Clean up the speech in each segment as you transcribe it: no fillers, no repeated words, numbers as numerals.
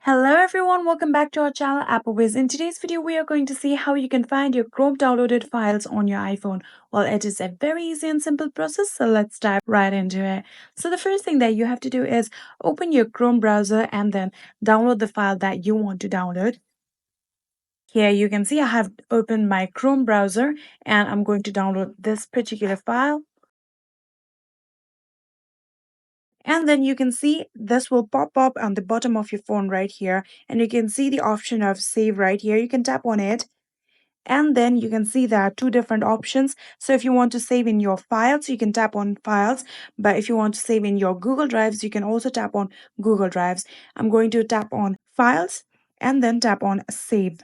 Hello everyone, welcome back to our channel AppleWiz. In today's video, we are going to see how you can find your Chrome downloaded files on your iPhone. Well, it is a very easy and simple process, so let's dive right into it. So the first thing that you have to do is open your Chrome browser and then download the file that you want to download. Here you can see I have opened my Chrome browser and I'm going to download this particular file. And then you can see this will pop up on the bottom of your phone right here. And you can see the option of save right here. You can tap on it. And then you can see there are two different options. So if you want to save in your files, you can tap on files. But if you want to save in your Google Drives, you can also tap on Google Drives. I'm going to tap on files and then tap on save.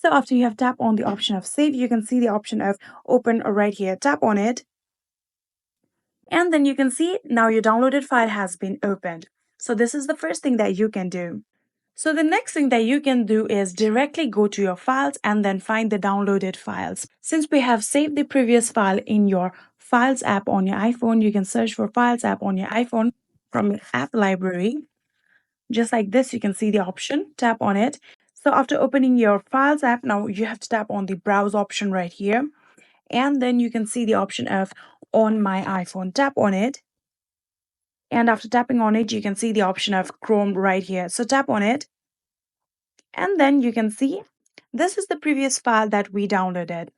So after you have tapped on the option of save, you can see the option of open right here. Tap on it. And then you can see now your downloaded file has been opened. So this is the first thing that you can do. So the next thing that you can do is directly go to your files and then find the downloaded files. Since we have saved the previous file in your Files app on your iPhone, you can search for Files app on your iPhone from your app library. Just like this, you can see the option, tap on it. So after opening your Files app, now you have to tap on the Browse option right here. And then you can see the option of On My iPhone. Tap on it. And after tapping on it, you can see the option of Chrome right here. So tap on it. And then you can see this is the previous file that we downloaded.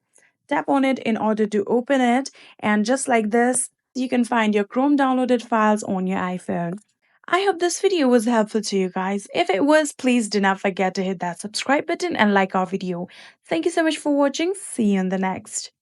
Tap on it in order to open it. And just like this, you can find your Chrome downloaded files on your iPhone. I hope this video was helpful to you guys. If it was, please do not forget to hit that subscribe button and like our video. Thank you so much for watching. See you in the next.